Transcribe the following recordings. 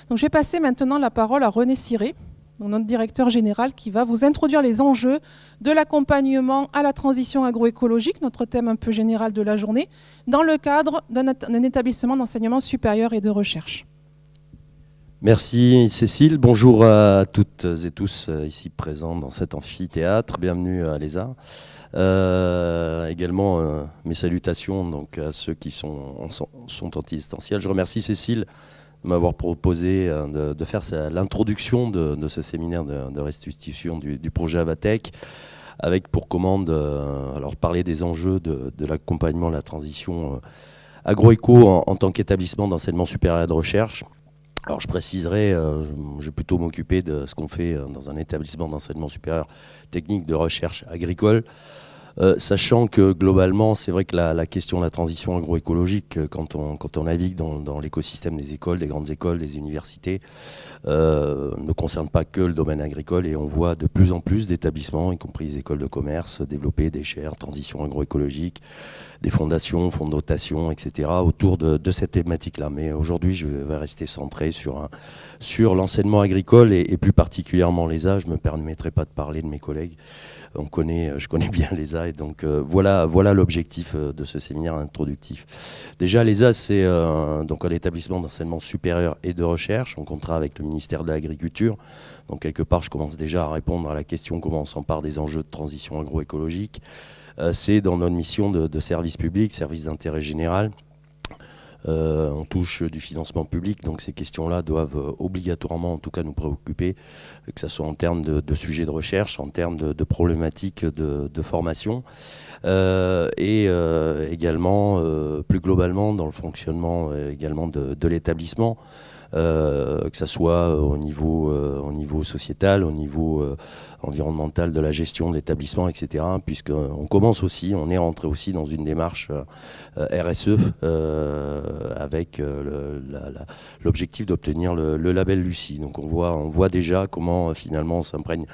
Donc, je vais passer maintenant la parole à René Ciré, donc notre directeur général, qui va vous introduire les enjeux de l'accompagnement à la transition agroécologique, notre thème un peu général de la journée, dans le cadre d'un établissement d'enseignement supérieur et de recherche. Merci Cécile, bonjour à toutes et tous ici présents dans cet amphithéâtre, bienvenue à l'ESA. Également mes salutations donc, à ceux qui sont en distanciel. Je remercie Cécile de m'avoir proposé de faire l'introduction de ce séminaire de restitution du projet Avatech, avec pour commande alors parler des enjeux de l'accompagnement de la transition agroéco en tant qu'établissement d'enseignement supérieur et de recherche. Alors je préciserai, je vais plutôt m'occuper de ce qu'on fait dans un établissement d'enseignement supérieur technique de recherche agricole, sachant que globalement, c'est vrai que la question de la transition agroécologique, quand on navigue dans l'écosystème des écoles, des grandes écoles, des universités, ne concerne pas que le domaine agricole, et on voit de plus en plus d'établissements, y compris les écoles de commerce, développer des chaires transition agroécologique, des fondations, fonds de dotation, etc. autour de cette thématique-là. Mais aujourd'hui, je vais rester centré sur l'enseignement agricole et plus particulièrement l'ESA. Je ne me permettrai pas de parler de mes collègues. Je connais bien l'ESA, et donc voilà l'objectif de ce séminaire introductif. Déjà, l'ESA, c'est donc un établissement d'enseignement supérieur et de recherche en contrat avec le ministère de l'Agriculture. Donc quelque part, je commence déjà à répondre à la question comment on s'empare des enjeux de transition agroécologique. C'est dans notre mission de service public, service d'intérêt général. On touche du financement public, donc ces questions-là doivent obligatoirement, en tout cas, nous préoccuper, que ce soit en termes de sujets de recherche, en termes de problématiques de formation, et également, plus globalement, dans le fonctionnement également de l'établissement. Que ce soit au niveau sociétal, au niveau environnemental de la gestion de l'établissement, etc. Puisqu'on commence aussi, on est rentré aussi dans une démarche RSE avec l'objectif d'obtenir le label Lucie. Donc on voit déjà comment finalement on s'imprègne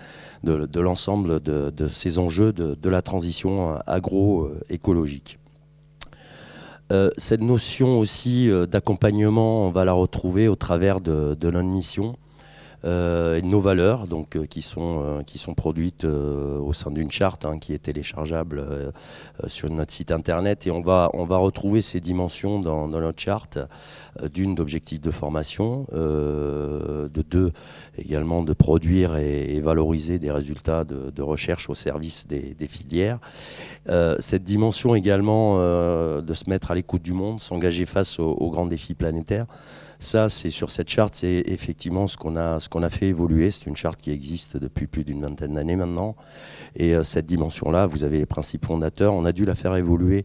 de l'ensemble de ces enjeux de la transition agroécologique. Cette notion aussi d'accompagnement, on va la retrouver au travers de notre mission et de nos valeurs, donc, qui sont produites au sein d'une charte qui est téléchargeable sur notre site internet. Et on va retrouver ces dimensions dans notre charte, d'une d'objectifs de formation, de deux également de produire et valoriser des résultats de recherche au service des filières. Cette dimension également de se mettre à l'écoute du monde, s'engager face aux grands défis planétaires. Ça, c'est sur cette charte, c'est effectivement ce qu'on a fait évoluer. C'est une charte qui existe depuis plus d'une vingtaine d'années maintenant. Et cette dimension-là, vous avez les principes fondateurs. On a dû la faire évoluer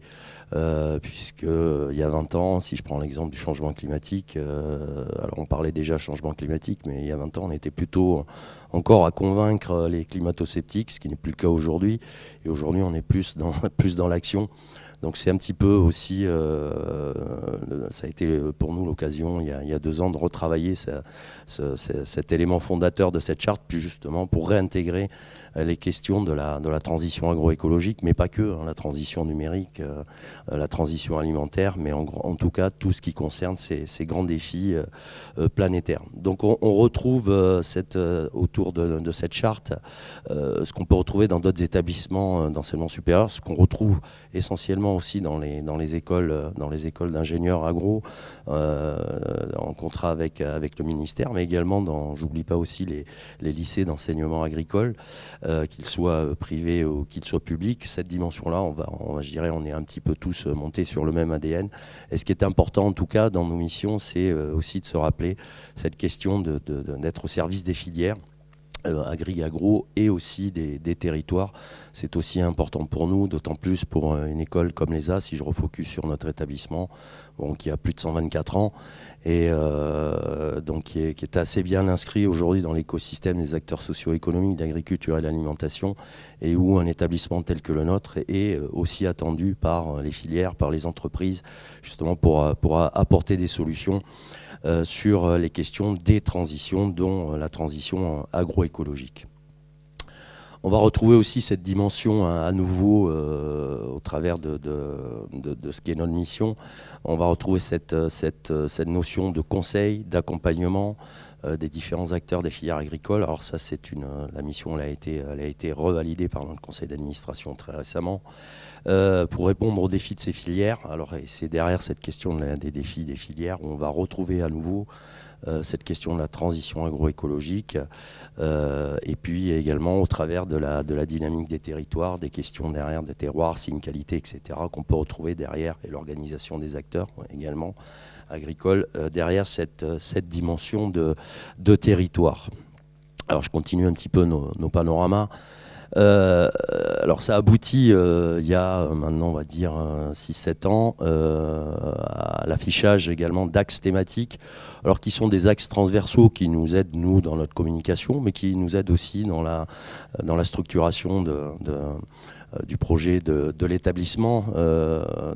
puisque il y a 20 ans, si je prends l'exemple du changement climatique, alors on parlait déjà changement climatique, mais il y a 20 ans, on était plutôt encore à convaincre les climato-sceptiques, ce qui n'est plus le cas aujourd'hui. Et aujourd'hui, on est plus dans l'action. Donc c'est un petit peu aussi, ça a été pour nous l'occasion il y a 2 ans de retravailler cet élément fondateur de cette charte, plus justement pour réintégrer les questions de la transition agroécologique, mais pas que, la transition numérique, la transition alimentaire, mais en tout cas tout ce qui concerne ces grands défis planétaires. Donc on retrouve autour de cette charte ce qu'on peut retrouver dans d'autres établissements d'enseignement supérieur, ce qu'on retrouve essentiellement aussi dans les écoles d'ingénieurs agro, en contrat avec le ministère, mais également j'oublie pas aussi les lycées d'enseignement agricole, qu'ils soient privés ou qu'ils soient publics. Cette dimension-là, je dirais, on est un petit peu tous montés sur le même ADN. Et ce qui est important, en tout cas, dans nos missions, c'est aussi de se rappeler cette question d'être au service des filières, agri-agro, et aussi des territoires. C'est aussi important pour nous, d'autant plus pour une école comme l'ESA, si je refocus sur notre établissement, qui a plus de 124 ans, et donc qui est assez bien inscrit aujourd'hui dans l'écosystème des acteurs socio-économiques de l'agriculture et de l'alimentation, et où un établissement tel que le nôtre est aussi attendu par les filières, par les entreprises, justement pour apporter des solutions sur les questions des transitions, dont la transition agroécologique. On va retrouver aussi cette dimension à nouveau au travers de ce qu'est notre mission. On va retrouver cette notion de conseil, d'accompagnement des différents acteurs des filières agricoles. Alors ça, la mission elle a été revalidée par notre conseil d'administration très récemment pour répondre aux défis de ces filières. Alors c'est derrière cette question des défis des filières où on va retrouver à nouveau cette question de la transition agroécologique et puis également au travers de la dynamique des territoires, des questions derrière des terroirs, signes qualité, etc. qu'on peut retrouver derrière et l'organisation des acteurs également agricoles derrière cette dimension de territoire. Alors je continue un petit peu nos panoramas. Alors ça aboutit il y a maintenant on va dire 6-7 ans à l'affichage également d'axes thématiques, alors qui sont des axes transversaux qui nous aident nous dans notre communication, mais qui nous aident aussi dans la structuration du projet de l'établissement,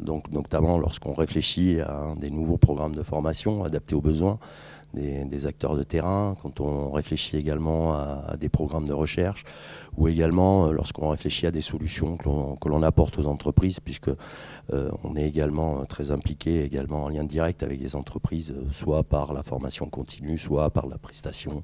donc notamment lorsqu'on réfléchit à des nouveaux programmes de formation adaptés aux besoins des acteurs de terrain, quand on réfléchit également à des programmes de recherche, ou également lorsqu'on réfléchit à des solutions que l'on apporte aux entreprises, puisque on est également très impliqué également en lien direct avec les entreprises, soit par la formation continue, soit par la prestation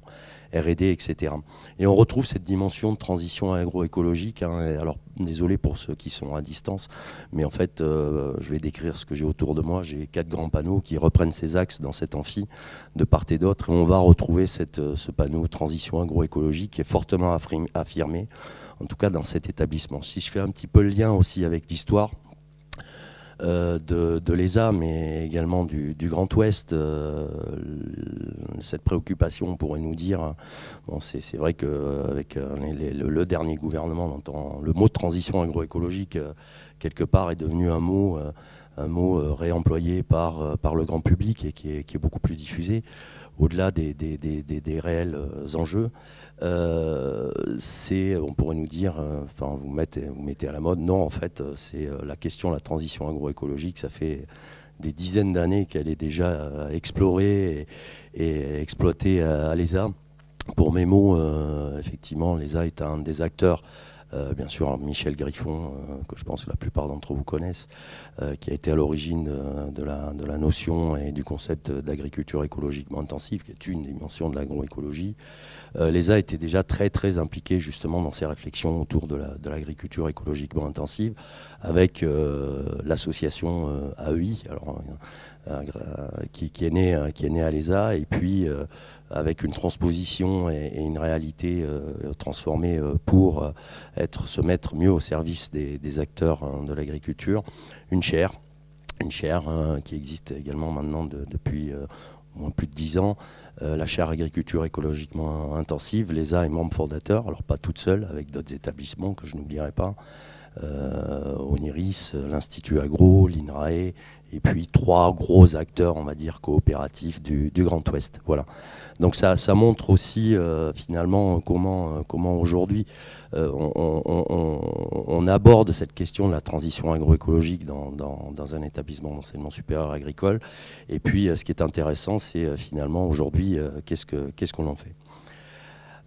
R&D, etc. Et on retrouve cette dimension de transition agroécologique. Alors, désolé pour ceux qui sont à distance, mais en fait, je vais décrire ce que j'ai autour de moi. J'ai 4 grands panneaux qui reprennent ces axes dans cet amphi de part et d'autre. Et on va retrouver ce panneau transition agroécologique qui est fortement affirmé, en tout cas dans cet établissement. Si je fais un petit peu le lien aussi avec l'histoire de l'ESA, mais également du Grand Ouest, cette préoccupation, on pourrait nous dire, bon, c'est vrai qu'avec le dernier gouvernement, le mot de transition agroécologique, quelque part, est devenu un mot réemployé par le grand public et qui est beaucoup plus diffusé, au-delà des réels enjeux. On pourrait nous dire, vous mettez à la mode. Non, en fait, c'est la question de la transition agroécologique. Ça fait des dizaines d'années qu'elle est déjà explorée et exploitée à l'ESA. Pour mes mots, effectivement, l'ESA est un des acteurs. Bien sûr, Michel Griffon, que je pense que la plupart d'entre vous connaissent, qui a été à l'origine de la notion et du concept d'agriculture écologiquement intensive, qui est une dimension de l'agroécologie. L'ESA était déjà très très impliqué justement dans ces réflexions autour de l'agriculture écologiquement intensive, avec l'association AEI, qui est née à l'ESA, et puis avec une transposition et une réalité transformée pour se mettre mieux au service des acteurs de l'agriculture. Une chaire qui existe également maintenant depuis au moins plus de 10 ans, la chaire agriculture écologiquement intensive. L'ESA est membre fondateur, alors pas toute seule, avec d'autres établissements que je n'oublierai pas, Oniris, l'Institut Agro, l'INRAE, et puis 3 gros acteurs, on va dire, coopératifs du Grand Ouest. Voilà. Donc ça montre aussi finalement comment aujourd'hui on aborde cette question de la transition agroécologique dans un établissement d'enseignement supérieur agricole. Et puis ce qui est intéressant, c'est finalement aujourd'hui qu'est-ce qu'on en fait.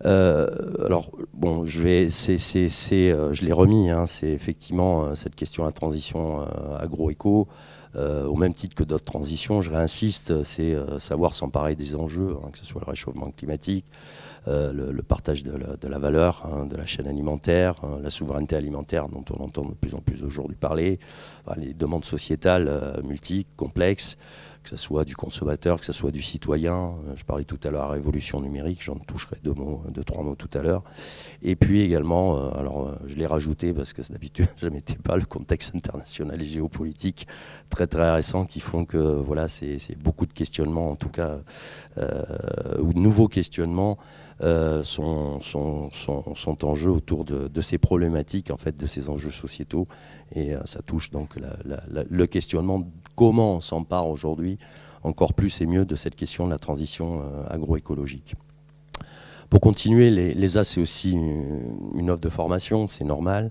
Alors bon, je l'ai remis, c'est effectivement cette question de la transition agroéco. Au même titre que d'autres transitions, je réinsiste, c'est savoir s'emparer des enjeux, que ce soit le réchauffement climatique, le partage de la valeur, de la chaîne alimentaire, la souveraineté alimentaire dont on entend de plus en plus aujourd'hui parler, les demandes sociétales multiples, complexes, que ce soit du consommateur, que ce soit du citoyen. Je parlais tout à l'heure de la révolution numérique, j'en toucherai 2-3 mots tout à l'heure. Et puis également, je l'ai rajouté parce que d'habitude je ne mettais pas, le contexte international et géopolitique très très récent qui font que voilà, c'est beaucoup de questionnements, en tout cas, ou de nouveaux questionnements sont en jeu autour de ces problématiques, en fait, de ces enjeux sociétaux. Et ça touche donc le questionnement de comment on s'empare aujourd'hui encore plus et mieux de cette question de la transition agroécologique. Pour continuer, l'ESA, c'est aussi une offre de formation, c'est normal.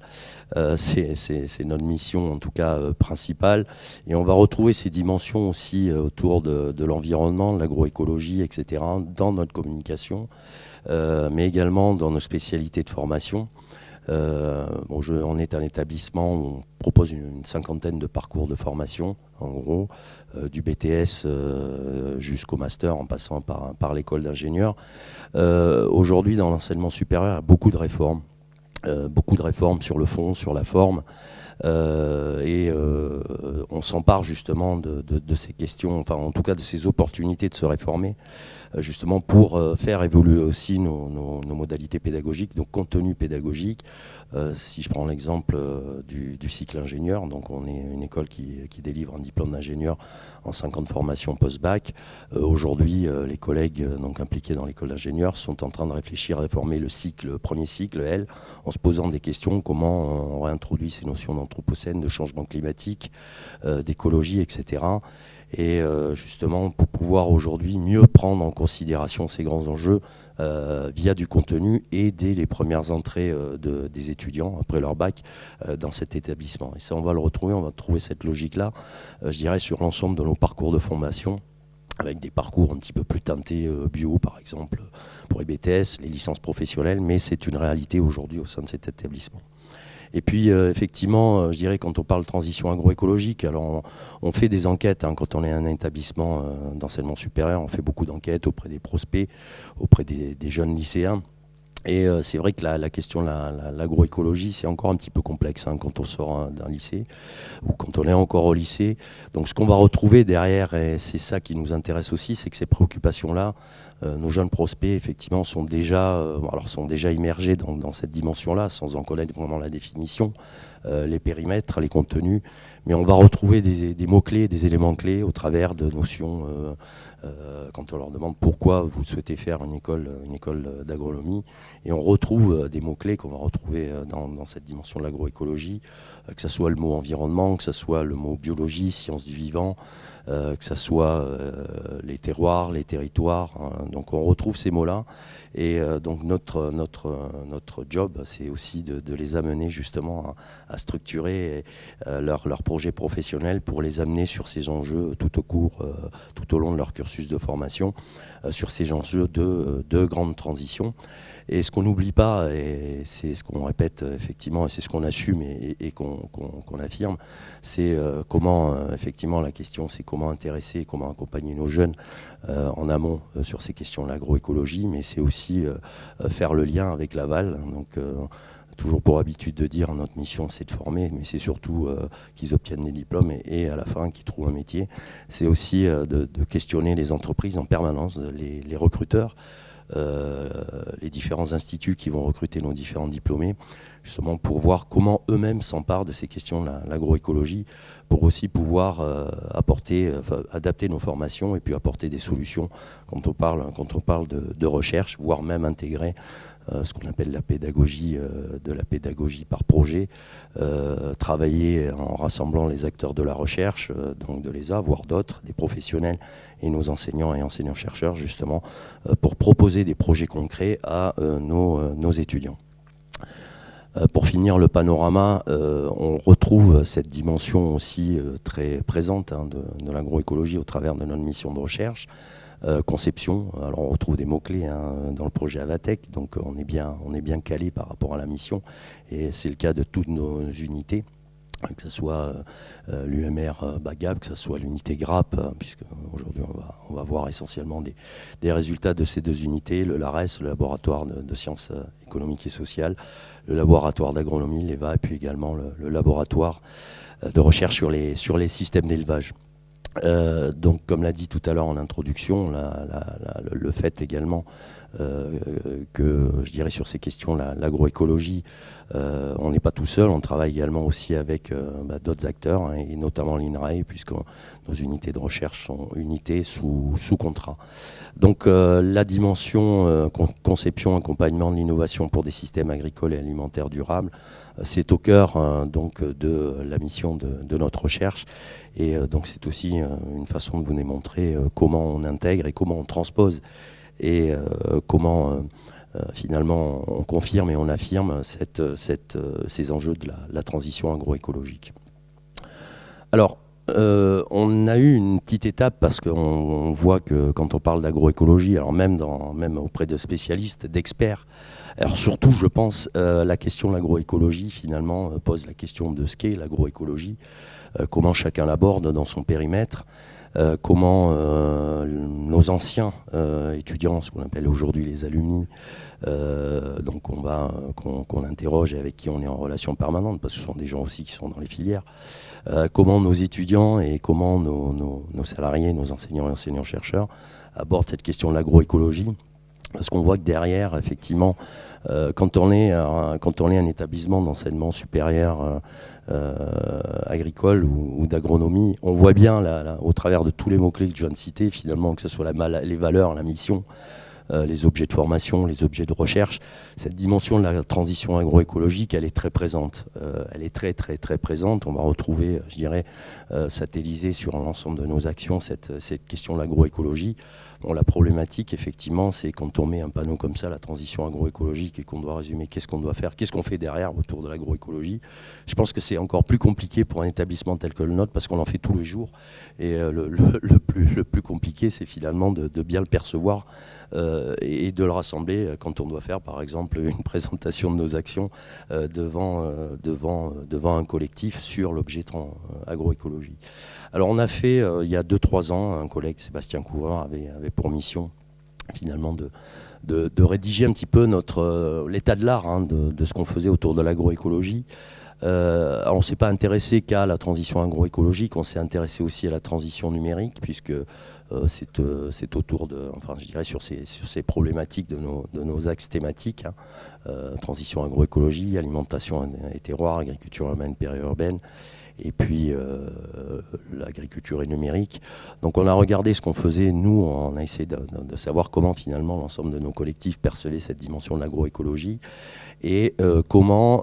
C'est notre mission, en tout cas, principale. Et on va retrouver ces dimensions aussi autour de l'environnement, de l'agroécologie, etc., dans notre communication, mais également dans nos spécialités de formation. On est un établissement où on propose une cinquantaine de parcours de formation, en gros, du BTS jusqu'au master en passant par l'école d'ingénieurs. Aujourd'hui, dans l'enseignement supérieur, il y a beaucoup de réformes sur le fond, sur la forme. On s'empare justement de ces questions, enfin en tout cas de ces opportunités de se réformer, justement pour faire évoluer aussi nos modalités pédagogiques, nos contenus pédagogiques. Si je prends l'exemple du cycle ingénieur, donc on est une école qui délivre un diplôme d'ingénieur en 5 ans de formation post-bac. Aujourd'hui, les collègues donc impliqués dans l'école d'ingénieur sont en train de réfléchir à réformer le premier cycle, L, en se posant des questions, comment on réintroduit ces notions d'anthropocène, de changement climatique, d'écologie, etc. Et justement, pour pouvoir aujourd'hui mieux prendre en considération ces grands enjeux via du contenu et dès les premières entrées des étudiants, après leur bac, dans cet établissement. Et ça, on va trouver cette logique-là, je dirais, sur l'ensemble de nos parcours de formation, avec des parcours un petit peu plus teintés bio, par exemple, pour les BTS, les licences professionnelles, mais c'est une réalité aujourd'hui au sein de cet établissement. Et puis effectivement, je dirais quand on parle transition agroécologique, alors on fait des enquêtes, hein, quand on est un établissement d'enseignement supérieur, on fait beaucoup d'enquêtes auprès des prospects, auprès des jeunes lycéens. Et c'est vrai que la question de l'agroécologie, c'est encore un petit peu complexe hein, quand on sort d'un lycée ou quand on est encore au lycée. Donc ce qu'on va retrouver derrière, et c'est ça qui nous intéresse aussi, c'est que ces préoccupations-là, nos jeunes prospects, effectivement, sont déjà immergés dans cette dimension-là, sans en connaître vraiment la définition, les périmètres, les contenus. Mais on va retrouver des mots-clés, des éléments clés au travers de notions, quand on leur demande pourquoi vous souhaitez faire une école d'agronomie. Et on retrouve des mots-clés qu'on va retrouver dans cette dimension de l'agroécologie, que ce soit le mot environnement, que ce soit le mot biologie, sciences du vivant, que ce soit les terroirs, les territoires. Hein. Donc on retrouve ces mots-là. Et donc notre job, c'est aussi de les amener justement à structurer leur projet professionnel pour les amener sur ces enjeux tout au long de leur cursus de formation, sur ces enjeux de grande transition. Et ce qu'on n'oublie pas, et c'est ce qu'on répète effectivement, et c'est ce qu'on assume et qu'on affirme, c'est comment, effectivement, la question, c'est comment intéresser, comment accompagner nos jeunes en amont sur ces questions de l'agroécologie, mais c'est aussi faire le lien avec l'aval. Donc, toujours pour habitude de dire, notre mission, c'est de former, mais c'est surtout qu'ils obtiennent des diplômes et à la fin, qu'ils trouvent un métier. C'est aussi de questionner les entreprises en permanence, les recruteurs, les différents instituts qui vont recruter nos différents diplômés, justement pour voir comment eux-mêmes s'emparent de ces questions de l'agroécologie, pour aussi pouvoir adapter nos formations et puis apporter des solutions quand on parle de recherche, voire même intégrer ce qu'on appelle la pédagogie, de la pédagogie par projet, travailler en rassemblant les acteurs de la recherche, donc de l'ESA, voire d'autres, des professionnels et nos enseignants et enseignants-chercheurs, justement, pour proposer des projets concrets à nos étudiants. Pour finir le panorama, on retrouve cette dimension aussi très présente hein, de l'agroécologie au travers de notre mission de recherche. Conception, alors on retrouve des mots-clés hein, dans le projet Avatec, donc on est bien calé par rapport à la mission, et c'est le cas de toutes nos unités, que ce soit l'UMR BAGAP, que ce soit l'unité GRAP, puisque aujourd'hui on va voir essentiellement des résultats de ces deux unités, le LARES, le laboratoire de sciences économiques et sociales, le laboratoire d'agronomie, l'EVA, et puis également le laboratoire de recherche sur les systèmes d'élevage. Donc, comme l'a dit tout à l'heure en introduction, le fait également que, je dirais, sur ces questions, l'agroécologie, on n'est pas tout seul, on travaille également aussi avec d'autres acteurs, hein, et notamment l'INRAE, puisque nos unités de recherche sont unités sous contrat. Donc, la dimension conception, accompagnement de l'innovation pour des systèmes agricoles et alimentaires durables, c'est au cœur donc de la mission de notre recherche, et donc c'est aussi une façon de vous démontrer comment on intègre et comment on transpose et comment finalement on confirme et on affirme ces enjeux de la transition agroécologique. Alors On a eu une petite étape parce qu'on voit que quand on parle d'agroécologie, alors même auprès de spécialistes, d'experts, alors surtout je pense la question de l'agroécologie finalement pose la question de ce qu'est l'agroécologie, comment chacun l'aborde dans son périmètre, comment nos anciens étudiants, ce qu'on appelle aujourd'hui les alumni, donc qu'on interroge et avec qui on est en relation permanente, parce que ce sont des gens aussi qui sont dans les filières, comment nos étudiants et comment nos salariés, nos enseignants et enseignants-chercheurs abordent cette question de l'agroécologie. Parce qu'on voit que derrière, effectivement, quand on est un établissement d'enseignement supérieur agricole ou d'agronomie, on voit bien, au travers de tous les mots-clés que je viens de citer, finalement, que ce soit les valeurs, la mission, les objets de formation, les objets de recherche, cette dimension de la transition agroécologique, elle est très présente. Elle est très, très, très présente. On va retrouver, je dirais, satellisée sur l'ensemble de nos actions, cette question de l'agroécologie. Bon, la problématique, effectivement, c'est quand on met un panneau comme ça, la transition agroécologique, et qu'on doit résumer qu'est-ce qu'on doit faire, qu'est-ce qu'on fait derrière autour de l'agroécologie. Je pense que c'est encore plus compliqué pour un établissement tel que le nôtre, parce qu'on en fait tous les jours. Et le plus compliqué, c'est finalement de bien le percevoir et de le rassembler quand on doit faire, par exemple, une présentation de nos actions devant un collectif sur l'objet agroécologie. Alors on a fait, il y a 2-3 ans, un collègue, Sébastien Couvreur, avait pour mission finalement de rédiger un petit peu l'état de l'art de ce qu'on faisait autour de l'agroécologie. On ne s'est pas intéressé qu'à la transition agroécologique, on s'est intéressé aussi à la transition numérique, puisque c'est autour de, enfin je dirais sur ces problématiques de nos axes thématiques, transition agroécologie, alimentation et terroir, agriculture urbaine, périurbaine, et puis l'agriculture et numérique. Donc on a regardé ce qu'on faisait, nous, on a essayé de savoir comment finalement l'ensemble de nos collectifs percevaient cette dimension de l'agroécologie et comment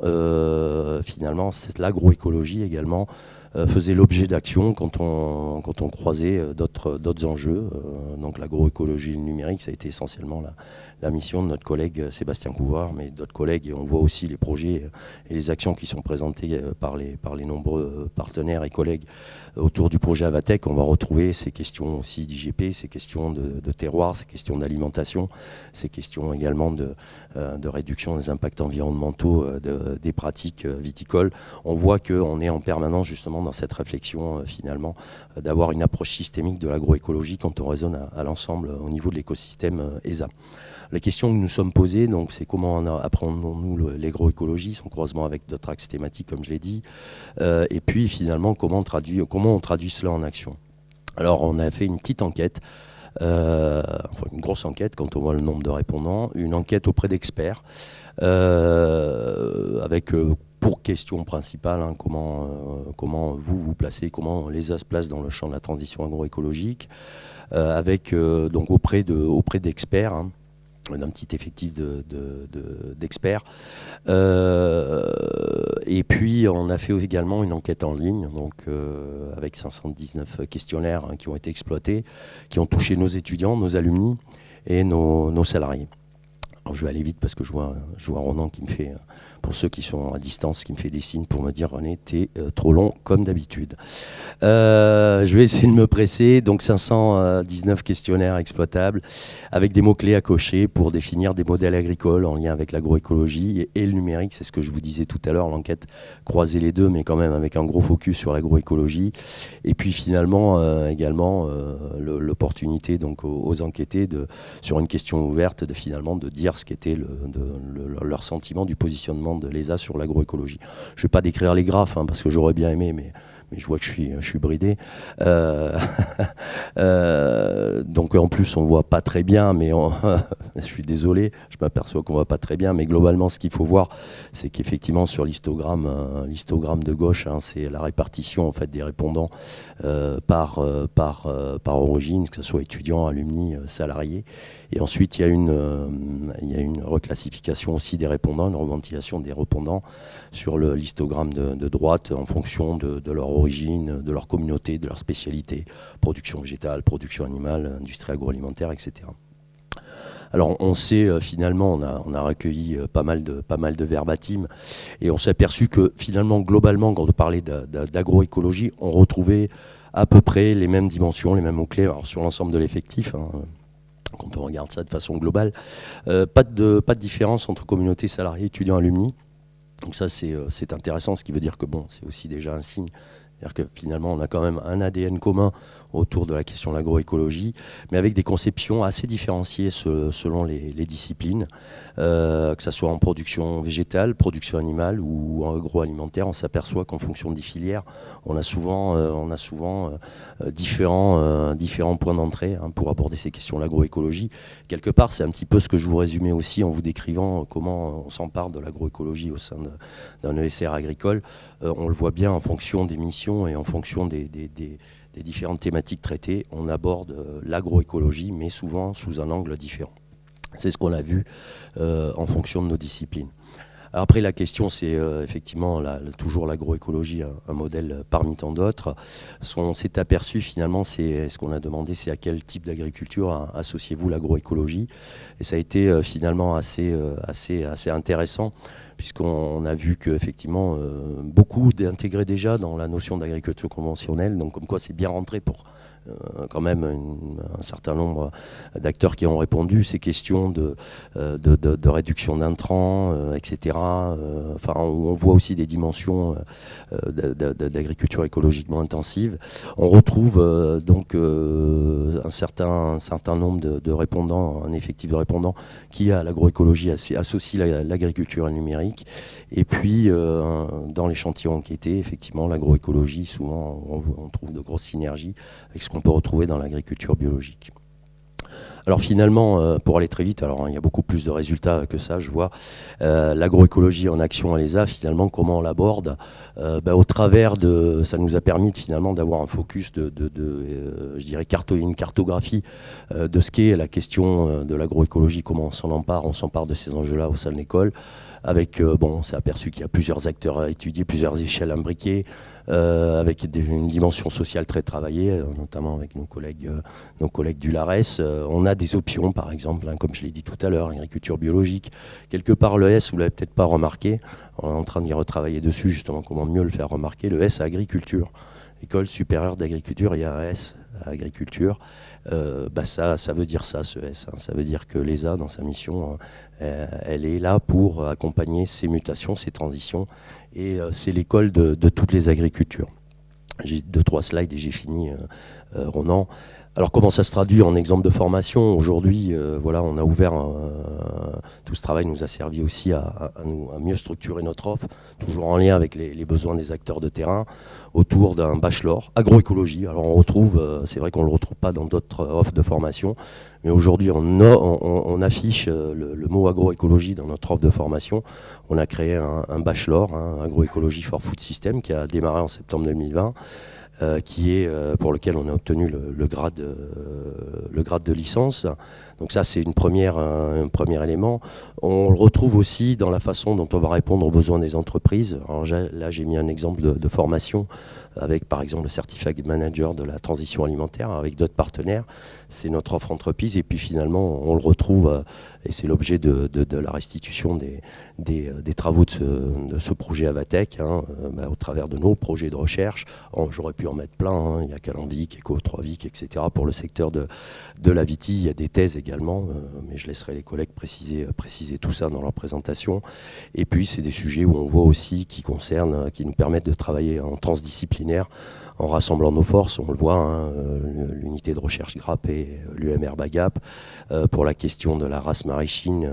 finalement l'agroécologie également faisait l'objet d'action quand on croisait d'autres enjeux. Donc l'agroécologie et le numérique, ça a été essentiellement la mission de notre collègue Sébastien Couvreur, mais d'autres collègues, et on voit aussi les projets et les actions qui sont présentées par les nombreux partenaires et collègues autour du projet Avatec. On va retrouver ces questions aussi d'IGP, ces questions de terroir, ces questions d'alimentation, ces questions également de réduction des impacts environnementaux des pratiques viticoles. On voit qu'on est en permanence justement dans cette réflexion finalement d'avoir une approche systémique de l'agroécologie quand on raisonne à l'ensemble au niveau de l'écosystème ESA. La question que nous sommes posées, donc, c'est comment apprenons-nous l'agroécologie, son croisement avec d'autres axes thématiques, comme je l'ai dit, et puis finalement comment on traduit cela en action. Alors on a fait une petite enquête, enfin une grosse enquête quand on voit le nombre de répondants, une enquête auprès d'experts, avec pour question principale comment vous placez, comment l'ESA se place dans le champ de la transition agroécologique, avec donc auprès d'experts, d'un petit effectif d'experts. Et puis on a fait également une enquête en ligne, donc avec 519 questionnaires qui ont été exploités, qui ont touché nos étudiants, nos alumni et nos salariés. Alors je vais aller vite parce que je vois Ronan qui me fait, pour ceux qui sont à distance, qui me fait des signes pour me dire René, t'es trop long comme d'habitude. Je vais essayer de me presser. Donc 519 questionnaires exploitables avec des mots-clés à cocher pour définir des modèles agricoles en lien avec l'agroécologie et le numérique. C'est ce que je vous disais tout à l'heure, l'enquête croisait les deux, mais quand même avec un gros focus sur l'agroécologie. Et puis finalement également l'opportunité donc aux enquêtés sur une question ouverte de dire ce qu'était leur sentiment du positionnement de l'ESA sur l'agroécologie. Je ne vais pas décrire les graphes parce que j'aurais bien aimé, mais je vois que je suis bridé. Donc en plus on ne voit pas très bien, mais je suis désolé, je m'aperçois qu'on ne voit pas très bien, mais globalement ce qu'il faut voir, c'est qu'effectivement sur l'histogramme de gauche, c'est la répartition en fait, des répondants par origine, que ce soit étudiants, alumni, salariés. Et ensuite il y a une reclassification aussi des répondants, une reventilation des répondants sur l'histogramme de droite en fonction de leur origine, de leur communauté, de leur spécialité, production végétale, production animale, industrie agroalimentaire, etc. Alors on sait finalement, on a recueilli pas mal de verbatim et on s'est aperçu que finalement globalement quand on parlait d'agroécologie, on retrouvait à peu près les mêmes dimensions, les mêmes mots-clés sur l'ensemble de l'effectif. Quand on regarde ça de façon globale, pas de différence entre communauté salariée, étudiants, alumni. Donc ça c'est intéressant, ce qui veut dire que bon, c'est aussi déjà un signe. C'est-à-dire que finalement, on a quand même un ADN commun autour de la question de l'agroécologie, mais avec des conceptions assez différenciées selon les disciplines, que ce soit en production végétale, production animale ou en agroalimentaire. On s'aperçoit qu'en fonction des filières, on a souvent différents points d'entrée pour aborder ces questions de l'agroécologie. Quelque part, c'est un petit peu ce que je vous résumais aussi en vous décrivant comment on s'empare de l'agroécologie au sein d'un ESR agricole. On le voit bien en fonction des missions et en fonction des différentes thématiques traitées, on aborde l'agroécologie, mais souvent sous un angle différent. C'est ce qu'on a vu en fonction de nos disciplines. Alors après, la question, c'est effectivement toujours l'agroécologie, un modèle parmi tant d'autres. Ce qu'on s'est aperçu finalement, ce qu'on a demandé, c'est à quel type d'agriculture associez-vous l'agroécologie. Et ça a été finalement assez intéressant, puisqu'on a vu qu'effectivement, beaucoup intégraient déjà dans la notion d'agriculture conventionnelle, donc comme quoi c'est bien rentré pour quand même un certain nombre d'acteurs qui ont répondu. Ces questions de réduction d'intrants, etc. Enfin, on voit aussi des dimensions d'agriculture écologiquement intensive. On retrouve donc un certain nombre de répondants, un effectif de répondants qui à l'agroécologie associe l'agriculture et le numérique. Et puis dans l'échantillon enquêté, effectivement, l'agroécologie, souvent on trouve de grosses synergies avec ce qu'on peut retrouver dans l'agriculture biologique. Alors finalement, pour aller très vite, alors il y a beaucoup plus de résultats que ça, je vois. L'agroécologie en action à l'ESA, finalement, comment on l'aborde au travers de... Ça nous a permis finalement d'avoir un focus je dirais, une cartographie de ce qu'est la question de l'agroécologie, comment on s'empare de ces enjeux-là au sein de l'école. Avec, on s'est aperçu qu'il y a plusieurs acteurs à étudier, plusieurs échelles imbriquées, avec une dimension sociale très travaillée, notamment avec nos collègues du LARES. On a des options, par exemple, comme je l'ai dit tout à l'heure, agriculture biologique. Quelque part, le S, vous ne l'avez peut-être pas remarqué, on est en train d'y retravailler dessus, justement, comment mieux le faire remarquer. Le S, agriculture. École supérieure d'agriculture, il y a un S à agriculture. Ça veut dire ça, ce S. Ça veut dire que l'ESA, dans sa mission, elle est là pour accompagner ces mutations, ces transitions. Et c'est l'école de toutes les agricultures. J'ai 2-3 slides et j'ai fini, Ronan. Alors comment ça se traduit en exemple de formation? Aujourd'hui, voilà, on a ouvert, tout ce travail nous a servi aussi à mieux structurer notre offre, toujours en lien avec les besoins des acteurs de terrain, autour d'un bachelor agroécologie. Alors on retrouve, c'est vrai qu'on ne le retrouve pas dans d'autres offres de formation, mais aujourd'hui on affiche le mot agroécologie dans notre offre de formation. On a créé un bachelor, agroécologie for food system, qui a démarré en septembre 2020. Pour lequel on a obtenu le grade de licence. Donc ça, c'est un premier élément. On le retrouve aussi dans la façon dont on va répondre aux besoins des entreprises. Alors là, j'ai mis un exemple de formation avec, par exemple, le Certified Manager de la transition alimentaire, avec d'autres partenaires. C'est notre offre entreprise. Et puis finalement, on le retrouve, et c'est l'objet de la restitution des travaux de ce projet Avatech, au travers de nos projets de recherche. J'aurais pu en mettre plein, il y a Calenvic, Eco3Vic, etc. Pour le secteur de la Viti, il y a des thèses également, mais je laisserai les collègues préciser tout ça dans leur présentation. Et puis c'est des sujets où on voit aussi qui nous permettent de travailler en transdisciplinaire, en rassemblant nos forces. On le voit, l'unité de recherche GRAP et l'UMR BAGAP, pour la question de la race maraîchine,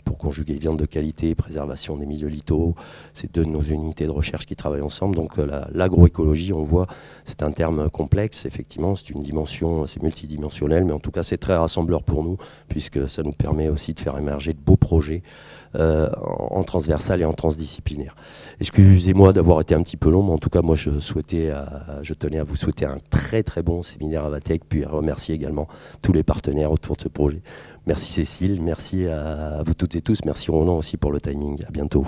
pour conjuguer viande de qualité et préservation des milieux littoraux. C'est deux de nos unités de recherche qui travaillent ensemble. Donc l'agroécologie, on voit, c'est un terme complexe, effectivement, c'est une dimension, c'est multidimensionnel, mais en tout cas c'est très rassembleur pour nous, puisque ça nous permet aussi de faire émerger de beaux projets en transversal et en transdisciplinaire. Excusez-moi d'avoir été un petit peu long, mais en tout cas moi je tenais à vous souhaiter un très très bon séminaire Avatech, puis à remercier également tous les partenaires autour de ce projet. Merci Cécile, merci à vous toutes et tous, merci Ronan aussi pour le timing, à bientôt.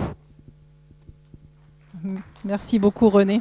Merci beaucoup René.